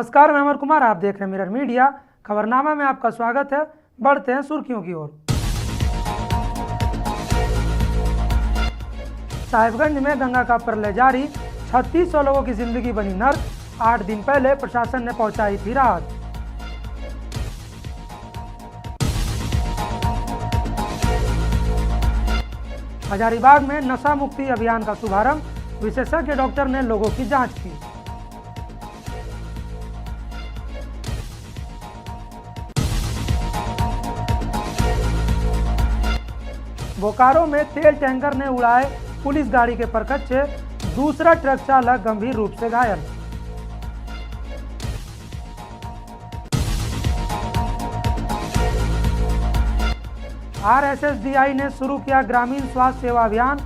नमस्कार, मैं अमर कुमार। आप देख रहे हैं मिरर मीडिया। खबरनामा में आपका स्वागत है। बढ़ते हैं सुर्खियों की ओर। साहिबगंज में गंगा का प्रलय जारी, 3600 लोगों की जिंदगी बनी नर्क। 8 दिन पहले प्रशासन ने पहुंचाई थी राहत। हजारीबाग में नशा मुक्ति अभियान का शुभारंभ, विशेषज्ञ डॉक्टर ने लोगों की जांच की। बोकारो में तेल टैंकर ने उड़ाए पुलिस गाड़ी के परखच्चे, दूसरा ट्रक चालक गंभीर रूप से घायल। आरएसएसडीआई ने शुरू किया ग्रामीण स्वास्थ्य सेवा अभियान,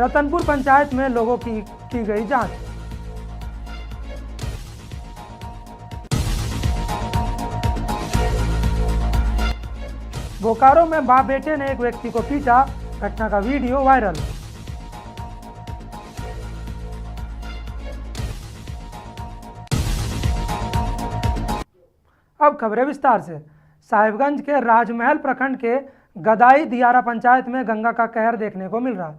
रतनपुर पंचायत में लोगों की गई जांच। बोकारो में बाप बेटे ने एक व्यक्ति को पीटा, घटना का वीडियो वायरल। अब खबरें विस्तार से। साहिबगंज के राजमहल प्रखंड के गदाई दियारा पंचायत में गंगा का कहर देखने को मिल रहा है।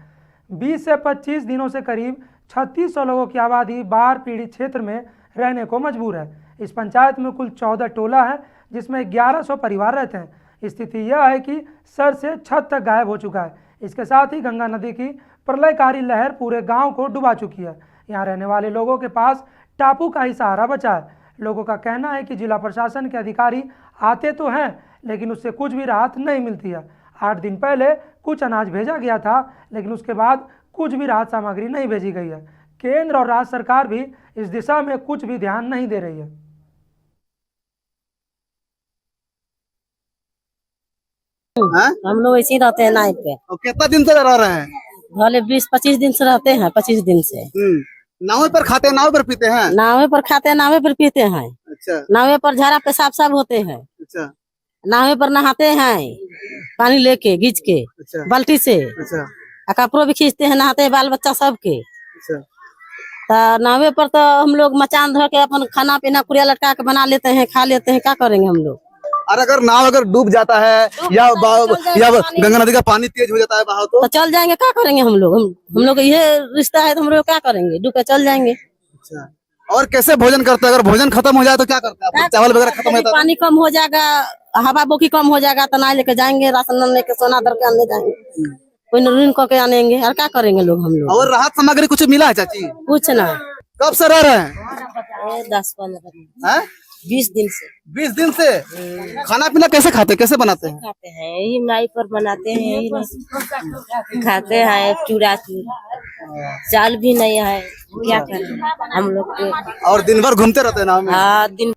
20 से 25 दिनों से करीब 3600 लोगों की आबादी बाढ़ पीड़ित क्षेत्र में रहने को मजबूर है। इस पंचायत में कुल 14 टोला है, जिसमें 1100 परिवार रहते हैं। स्थिति यह है कि सर से छत तक गायब हो चुका है। इसके साथ ही गंगा नदी की प्रलयकारी लहर पूरे गांव को डुबा चुकी है। यहां रहने वाले लोगों के पास टापू का ही सहारा बचा है। लोगों का कहना है कि जिला प्रशासन के अधिकारी आते तो हैं, लेकिन उससे कुछ भी राहत नहीं मिलती है। 8 दिन पहले कुछ अनाज भेजा गया था, लेकिन उसके बाद कुछ भी राहत सामग्री नहीं भेजी गई है। केंद्र और राज्य सरकार भी इस दिशा में कुछ भी ध्यान नहीं दे रही है। हम लोग ऐसे ही रहते हैं नाव पे। और कितना दिन से रह रहे हैं? भले 20-25 दिन से रहते हैं। 25 दिन से नाव पर खाते हैं, नाव पर पीते हैं। नावे पर खाते हैं, नावे पर पीते हैं। अच्छा नावे पर झाड़ा पेशाब सब होते हैं। अच्छा नावे पर नहाते हैं, पानी लेके गीज के अच्छा बाल्टी से। अच्छा कपड़ों भी खींचते हैं, नहाते हैं बाल बच्चा सबके। अच्छा तो नावे पर तो हम लोग मचान धर के अपन खाना पीना कुड़िया लटका के बना लेते हैं, खा लेते हैं। क्या करेंगे हम लोग? और अगर नाव डूब जाता है या गंगा नदी का पानी तेज हो जाता है बहाव, तो चल जाएंगे। क्या करेंगे हम लोग? हम लोग ये रिश्ता है तो हम लोग क्या करेंगे? डूब के चल जाएंगे। अच्छा, और कैसे भोजन करते हैं? अगर भोजन खत्म हो जाए तो क्या करते हैं? चावल वगैरह खत्म हो जाता है, पानी कम हो जाएगा, हवा बोकी कम हो जाएगा तो ना लेके जाएंगे, राशन लेके सोना धर के आने जाएंगे, कोई ऋण करके आनेंगे। और क्या करेंगे लोग हम लोग? और राहत सामग्री कुछ मिला है चाची? कुछ ना। कब से रह रहे हैं? 10-15 हैं? 20 दिन से। 20 दिन से खाना पीना कैसे खाते हैं, कैसे बनाते हैं? खाते हैं यही नाई पर बनाते हैं, यही खाते हैं। चूड़ा चाल भी नहीं है, क्या करें हम लोग के। और दिन भर घूमते रहते हैं नाव में? हाँ, दिन।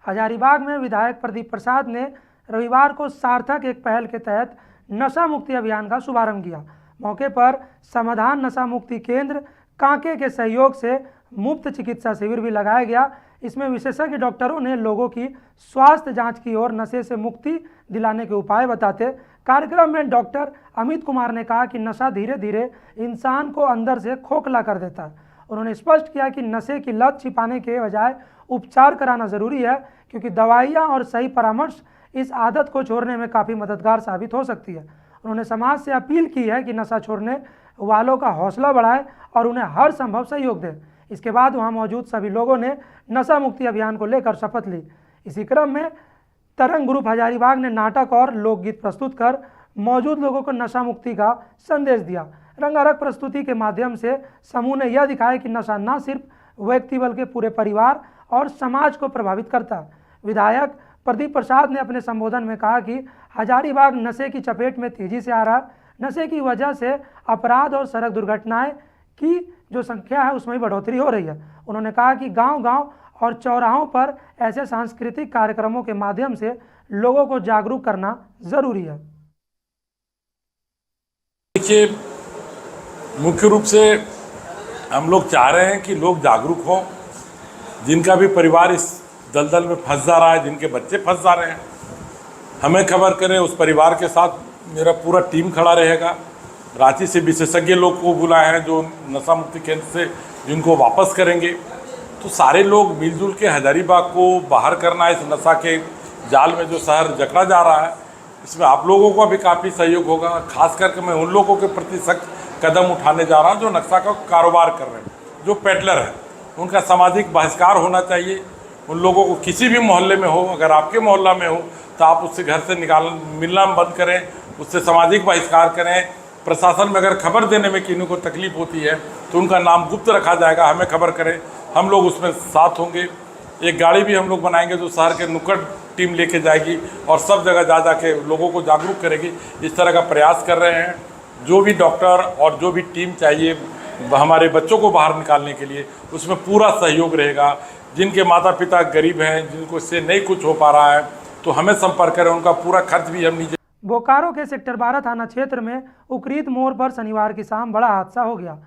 हजारीबाग में विधायक प्रदीप प्रसाद ने रविवार को सार्थक एक पहल के तहत नशा मुक्ति अभियान का शुभारंभ किया। मौके पर समाधान नशा मुक्ति केंद्र कांके के सहयोग से मुफ्त चिकित्सा शिविर भी लगाया गया। इसमें विशेषज्ञ डॉक्टरों ने लोगों की स्वास्थ्य जांच की और नशे से मुक्ति दिलाने के उपाय बताते। कार्यक्रम में डॉक्टर अमित कुमार ने कहा कि नशा धीरे धीरे इंसान को अंदर से खोखला कर देता है। उन्होंने स्पष्ट किया कि नशे की लत छिपाने के बजाय उपचार कराना जरूरी है, क्योंकि दवाइयाँ और सही परामर्श इस आदत को छोड़ने में काफ़ी मददगार साबित हो सकती है। उन्होंने समाज से अपील की है कि नशा छोड़ने वालों का हौसला बढ़ाए और उन्हें हर संभव सहयोग दें। इसके बाद वहां मौजूद सभी लोगों ने नशा मुक्ति अभियान को लेकर शपथ ली। इसी क्रम में तरंग ग्रुप हजारीबाग ने नाटक और लोकगीत प्रस्तुत कर मौजूद लोगों को नशा मुक्ति का संदेश दिया। रंगारंग प्रस्तुति के माध्यम से समूह ने यह दिखाया कि नशा न सिर्फ व्यक्ति बल्कि पूरे परिवार और समाज को प्रभावित करता है। विधायक प्रदीप प्रसाद ने अपने संबोधन में कहा कि हजारीबाग नशे की चपेट में तेजी से आ रहा है। नशे की वजह से अपराध और सड़क दुर्घटनाएं की जो संख्या है उसमें बढ़ोतरी हो रही है। उन्होंने कहा कि गांव-गांव और चौराहों पर ऐसे सांस्कृतिक कार्यक्रमों के माध्यम से लोगों को जागरूक करना जरूरी है। देखिए, मुख्य रूप से हम लोग चाह रहे हैं कि लोग जागरूक हों। जिनका भी परिवार इस दलदल में फंस जा रहा है, जिनके बच्चे फंस जा रहे हैं, हमें खबर करें। उस परिवार के साथ मेरा पूरा टीम खड़ा रहेगा। रांची से विशेषज्ञ लोग को बुलाए हैं जो नशा मुक्ति केंद्र से जिनको वापस करेंगे। तो सारे लोग मिलजुल के हजारीबाग को बाहर करना, इस नशा के जाल में जो शहर जकड़ा जा रहा है, इसमें आप लोगों का भी काफ़ी सहयोग होगा। खास करके मैं उन लोगों के प्रति सख्त कदम उठाने जा रहा हूँ जो नक्शा का कारोबार कर रहे हैं, जो पेडलर हैं, उनका सामाजिक बहिष्कार होना चाहिए। उन लोगों को किसी भी मोहल्ले में हो, अगर आपके मोहल्ला में हो तो आप उससे घर से मिलना बंद करें, उससे सामाजिक बहिष्कार करें। प्रशासन में अगर खबर देने में किन्हीं को तकलीफ होती है तो उनका नाम गुप्त रखा जाएगा, हमें खबर करें, हम लोग उसमें साथ होंगे। एक गाड़ी भी हम लोग बनाएंगे जो शहर के नुक्कड़ टीम लेके जाएगी और सब जगह जा के लोगों को जागरूक करेगी। इस तरह का प्रयास कर रहे हैं। जो भी डॉक्टर और जो भी टीम चाहिए हमारे बच्चों को बाहर निकालने के लिए, उसमें पूरा सहयोग रहेगा। जिनके माता पिता गरीब हैं, जिनको इससे नहीं कुछ हो पा रहा है, तो हमें संपर्क करें, उनका पूरा खर्च भी हम नीचे। बोकारो के सेक्टर 12 थाना क्षेत्र में उकरीत मोड़ पर शनिवार की शाम बड़ा हादसा हो गया।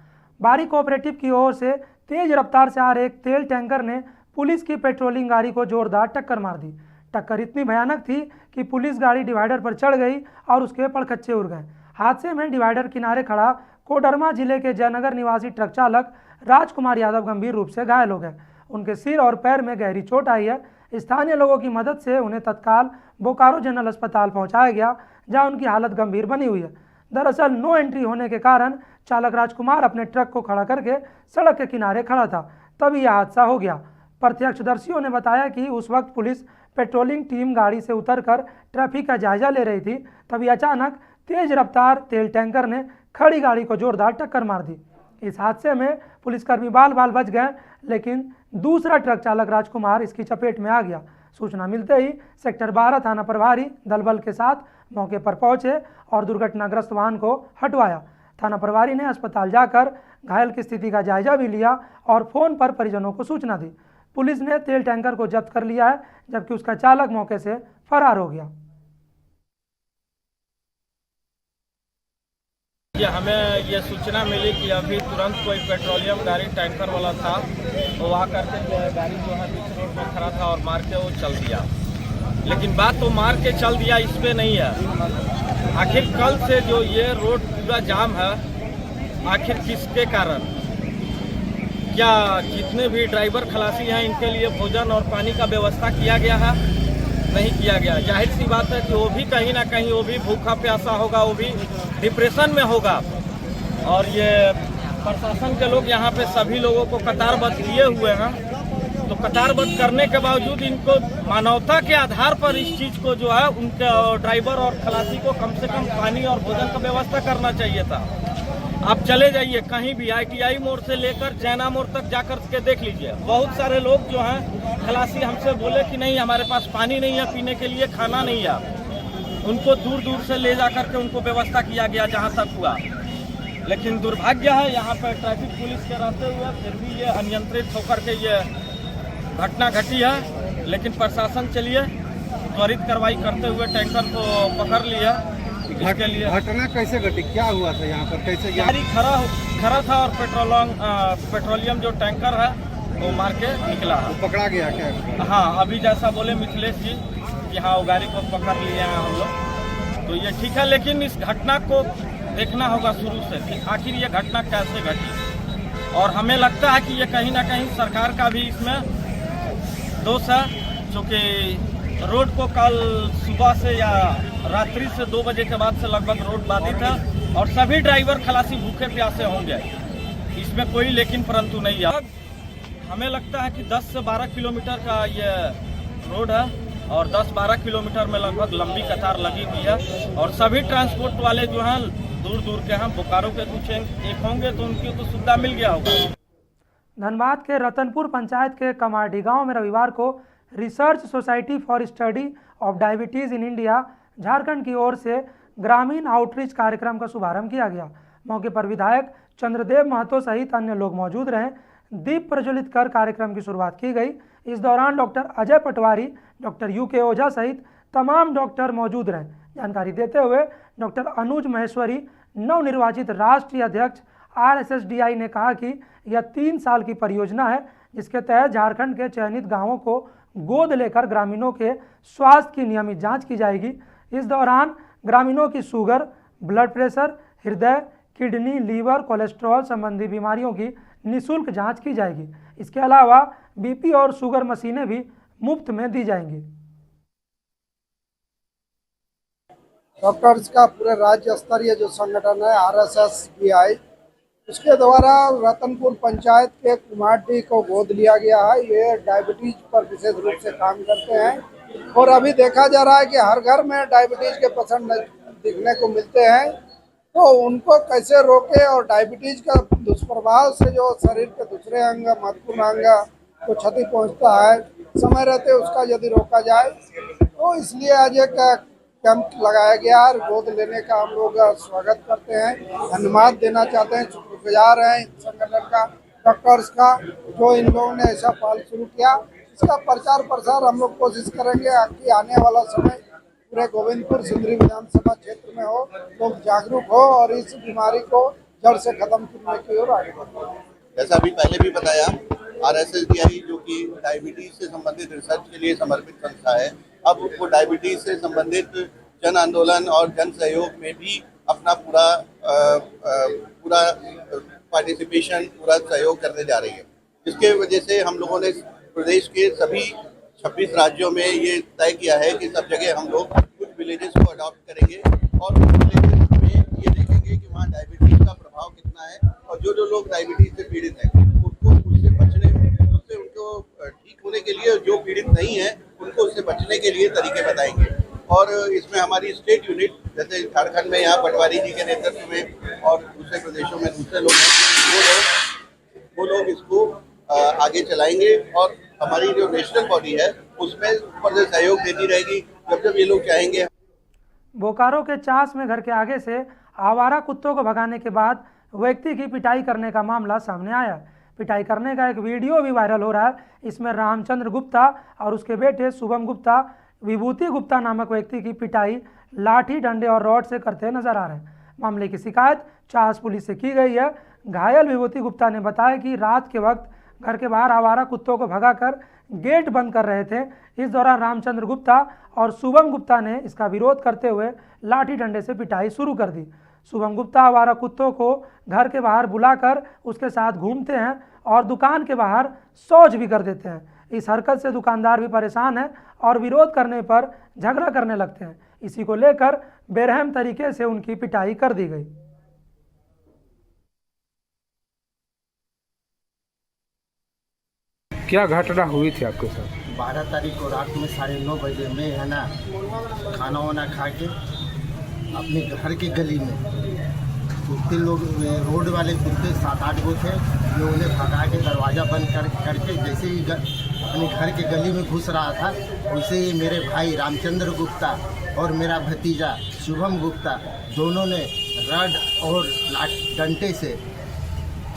बारी कोऑपरेटिव की ओर से तेज रफ्तार से आ रहे एक तेल टैंकर ने पुलिस की पेट्रोलिंग गाड़ी को जोरदार टक्कर मार दी। टक्कर इतनी भयानक थी कि पुलिस गाड़ी डिवाइडर पर चढ़ गई और उसके पड़खच्चे उड़ गए। हादसे में डिवाइडर किनारे खड़ा कोडरमा जिले के जयनगर निवासी ट्रक चालक राजकुमार यादव गंभीर रूप से घायल हो गए। उनके सिर और पैर में गहरी चोट आई है। स्थानीय लोगों की मदद से उन्हें तत्काल बोकारो जनरल अस्पताल पहुंचाया गया, जहां उनकी हालत गंभीर बनी हुई है। दरअसल नो एंट्री होने के कारण चालक राजकुमार अपने ट्रक को खड़ा करके सड़क के किनारे खड़ा था, तभी यह हादसा हो गया। प्रत्यक्षदर्शियों ने बताया कि उस वक्त पुलिस पेट्रोलिंग टीम गाड़ी से उतरकर ट्रैफिक का जायजा ले रही थी, तभी अचानक तेज रफ्तार तेल टैंकर ने खड़ी गाड़ी को जोरदार टक्कर मार दी। इस हादसे में पुलिसकर्मी बाल बाल बच गए, लेकिन दूसरा ट्रक चालक राजकुमार इसकी चपेट में आ गया। सूचना मिलते ही सेक्टर 12 थाना प्रभारी दलबल के साथ मौके पर पहुंचे और दुर्घटनाग्रस्त वाहन को हटवाया। थाना प्रभारी ने अस्पताल जाकर घायल की स्थिति का जायजा भी लिया और फोन पर परिजनों को सूचना दी। पुलिस ने तेल टैंकर को जब्त कर लिया है, जबकि उसका चालक मौके से फरार हो गया। हमें ये सूचना मिली कि अभी तुरंत कोई पेट्रोलियम गाड़ी टैंकर वाला था, वो आकर के गाड़ी जो है बीच रोड में खड़ा था और मार के वो चल दिया। लेकिन बात तो मार के चल दिया इस पे नहीं है। आखिर कल से जो ये रोड पूरा जाम है, आखिर किसके कारण? क्या जितने भी ड्राइवर खलासी हैं इनके लिए भोजन और पानी का व्यवस्था किया गया है? नहीं किया गया। जाहिर सी बात है कि वो भी कहीं ना कहीं वो भी भूखा प्यासा होगा, वो भी डिप्रेशन में होगा। और ये प्रशासन के लोग यहाँ पे सभी लोगों को कतारबद्ध किए हुए हैं, तो कतारबद्ध करने के बावजूद इनको मानवता के आधार पर इस चीज़ को जो है उनके ड्राइवर और खलासी को कम से कम पानी और भोजन का व्यवस्था करना चाहिए था। आप चले जाइए कहीं भी, ITI मोड़ से लेकर जैना मोड़ तक जाकर के देख लीजिए, बहुत सारे लोग जो हैं खलासी हमसे बोले कि नहीं हमारे पास पानी नहीं है पीने के लिए, खाना नहीं है। उनको दूर दूर से ले जाकर के उनको व्यवस्था किया गया जहां तक हुआ। लेकिन दुर्भाग्य है यहाँ पर ट्रैफिक पुलिस के रहते हुए फिर भी ये अनियंत्रित होकर के ये घटना घटी है। लेकिन प्रशासन चलिए त्वरित कार्रवाई करते हुए टैंकर को पकड़ लिया। इसके लिए घटना कैसे घटी, क्या हुआ था यहाँ पर, कैसे गाड़ी खड़ा था और पेट्रोलियम जो टैंकर है वो मार के निकला है। पकड़ा गया क्या? हाँ, अभी जैसा बोले मिथिलेश जी कि हाँ वो गाड़ी को पकड़ लिए हैं हम लोग, तो ये ठीक है। लेकिन इस घटना को देखना होगा शुरू से कि आखिर ये घटना कैसे घटी। और हमें लगता है कि ये कहीं ना कहीं सरकार का भी इसमें दोष है, क्योंकि रोड को कल सुबह से या रात्रि से 2 बजे के बाद से लगभग रोड बाधित है और सभी ड्राइवर खलासी भूखे प्यासे होंगे, इसमें कोई लेकिन परंतु नहीं है। हमें लगता है कि 10 से 12 किलोमीटर का ये रोड है और 10-12 किलोमीटर में लगभग लंबी कतार लगी हुई है और सभी ट्रांसपोर्ट वाले जो हैं दूर दूर के हैं, बोकारो के कुछ एक होंगे तो उनकी तो सुविधा मिल गया होगा। धनबाद के रतनपुर पंचायत के कमारडी गांव में रविवार को research society for study of diabetes in India Jharkhand की ओर से ग्रामीण आउटरीच कार्यक्रम का शुभारंभ किया गया। मौके पर विधायक चंद्रदेव महतो सहित अन्य लोग मौजूद रहे। दीप प्रज्वलित कर कार्यक्रम की शुरुआत की गई। इस दौरान डॉक्टर अजय पटवारी, डॉक्टर UK ओझा सहित तमाम डॉक्टर मौजूद रहे। जानकारी देते हुए डॉक्टर अनुज महेश्वरी, नवनिर्वाचित राष्ट्रीय अध्यक्ष RSSDI ने कहा कि यह 3 साल की परियोजना है, जिसके तहत झारखंड के चयनित गांवों को गोद लेकर ग्रामीणों के स्वास्थ्य की नियमित जांच की जाएगी। इस दौरान ग्रामीणों की शुगर, ब्लड प्रेशर, हृदय, किडनी, लीवर, कोलेस्ट्रॉल संबंधी बीमारियों की निःशुल्क जांच की जाएगी। इसके अलावा बीपी और शुगर मशीनें भी मुफ्त में दी जाएंगी। डॉक्टर्स का पूरे राज्य स्तरीय जो संगठन है RSSBI, उसके द्वारा रतनपुर पंचायत के कुमारडी को गोद लिया गया है। ये डायबिटीज पर विशेष रूप से काम करते हैं और अभी देखा जा रहा है कि हर घर में डायबिटीज के पेशेंट दिखने को मिलते हैं, तो उनको कैसे रोके और डायबिटीज का दुष्प्रभाव से जो शरीर के दूसरे अंग, महत्वपूर्ण अंग को क्षति पहुंचता है, समय रहते उसका यदि रोका जाए, तो इसलिए आज एक कैंप लगाया गया है। गोद लेने का हम लोग स्वागत करते हैं, धन्यवाद देना चाहते हैं, शुक्रगुजार हैं इस संगठन का, डॉक्टर्स का, जो इन लोगों ने ऐसा पहल शुरू किया। इसका प्रचार प्रसार हम लोग कोशिश करेंगे कि आने वाला समय पूरे गोविंदपुर सिंदरी विधानसभा क्षेत्र में हो, लोग जागरूक हो और इस बीमारी को जड़ से खत्म करने की ओर आगे बढ़े। जैसा अभी पहले भी बताया, RSSBI जो कि डायबिटीज से संबंधित रिसर्च के लिए समर्पित संस्था है, अब वो डायबिटीज से संबंधित जन आंदोलन और जन सहयोग में भी अपना पूरा पार्टिसिपेशन, पूरा सहयोग करने जा रही है। जिसके वजह से हम लोगों ने प्रदेश के सभी 26 राज्यों में ये तय किया है कि सब जगह हम लोग कुछ विलेजेस को अडॉप्ट करेंगे और उन विलेजेस में ये देखेंगे कि वहाँ डायबिटीज का प्रभाव कितना है और जो लोग डायबिटीज से पीड़ित हैं उनको उससे बचने, उससे उनको ठीक होने के लिए, जो पीड़ित नहीं है उनको उससे बचने के लिए तरीके बताएंगे। और इसमें हमारी स्टेट यूनिट, जैसे झारखंड में यहाँ पटवारी जी के नेतृत्व में और दूसरे प्रदेशों में दूसरे लोग हैं, वो लोग इसको आगे चलाएंगे और हमारी जो नेशनल बॉडी है उसमें ऊपर से सहयोग देती रहेगी जब ये लोग चाहेंगे। बोकारो के चास में घर के आगे से आवारा कुत्तों को भगाने के बाद व्यक्ति की पिटाई करने का मामला सामने आया। पिटाई करने का एक वीडियो भी वायरल हो रहा है। इसमें रामचंद्र गुप्ता और उसके बेटे शुभम गुप्ता विभूति गुप्ता नामक व्यक्ति की पिटाई लाठी, डंडे और रॉड से करते नजर आ रहे हैं। मामले की शिकायत चास पुलिस से की गई है। घायल विभूति गुप्ता ने बताया कि रात के वक्त घर के बाहर आवारा कुत्तों को भगाकर गेट बंद कर रहे थे। इस दौरान रामचंद्र गुप्ता और शुभम गुप्ता ने इसका विरोध करते हुए लाठी डंडे से पिटाई शुरू कर दी। शुभम गुप्ता आवारा कुत्तों को घर के बाहर बुलाकर उसके साथ घूमते हैं और दुकान के बाहर शौच भी कर देते हैं। इस हरकत से दुकानदार भी परेशान है और विरोध करने पर झगड़ा करने लगते हैं। इसी को लेकर बेरहम तरीके से उनकी पिटाई कर दी गई। क्या घटना हुई थी आपके साथ? 12 तारीख को रात में 9:30 बजे में है ना खाना वाना खा के अपने घर के गली में कुत्ते लोग, रोड वाले कुत्ते 7-8 गो थे, जो उन्हें भगा के दरवाज़ा बंद करके जैसे ही अपने घर के गली में घुस रहा था, उसे ही मेरे भाई रामचंद्र गुप्ता और मेरा भतीजा शुभम गुप्ता दोनों ने रड और डंडे से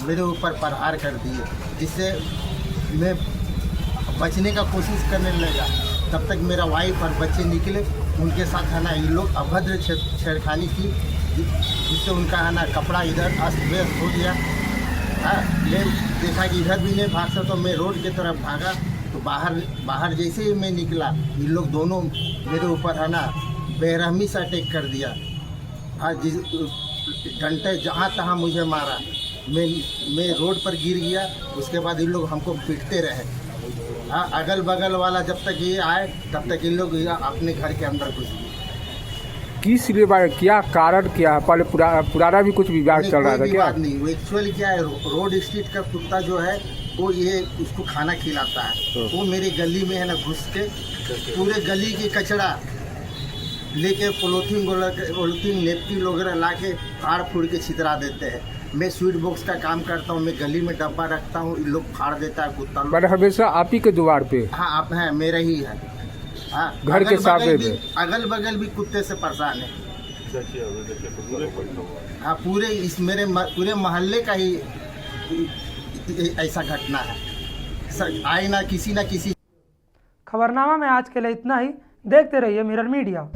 मेरे ऊपर प्रहार कर दिए, जिससे मैं बचने का कोशिश करने लगा। तब तक मेरा वाइफ और बच्चे निकले, उनके साथ है ना ये लोग अभद्र छेड़खानी की, जिससे उनका है ना कपड़ा इधर अस्त व्यस्त हो गया। मैं देखा कि इधर भी नहीं भाग सकता, तो मैं रोड की तरफ भागा, तो बाहर जैसे ही मैं निकला, ये लोग दोनों मेरे ऊपर है ना बेरहमी से अटैक कर दिया। जिस घंटे जहाँ तहाँ मुझे मारा, मैं रोड पर गिर गया। उसके बाद इन लोग हमको पीटते रहे। अगल बगल वाला जब तक ये आए तब तक इन लोग अपने घर के अंदर घुस गए। किस लिए क्या कारण क्या है? पहले पुराना भी कुछ विवाद चल रहा था क्या? नहीं, एक्चुअली क्या है, रोड स्ट्रीट का कुत्ता जो है वो ये उसको खाना खिलाता है। वो मेरी गली में है ना घुस के पूरे गली की कचरा लेके पोलोथीन नेपकिन वगैरह ला के फाड़ फूड़ के छितरा देते हैं। मैं स्वीट बॉक्स का काम करता हूँ, मैं गली में डब्बा रखता हूँ, इन लोग फाड़ देता है कुत्ता लोग। मैंने हमेशा आप ही के द्वार पे? हाँ, आप हैं, मेरा ही है। हाँ, घर के सामने में अगल बगल भी कुत्ते से परेशान है। हाँ, पूरे मोहल्ले का ही ऐसा घटना है। आए ना किसी। खबरनामा में आज के लिए इतना ही। देखते रहिए मिरर मीडिया।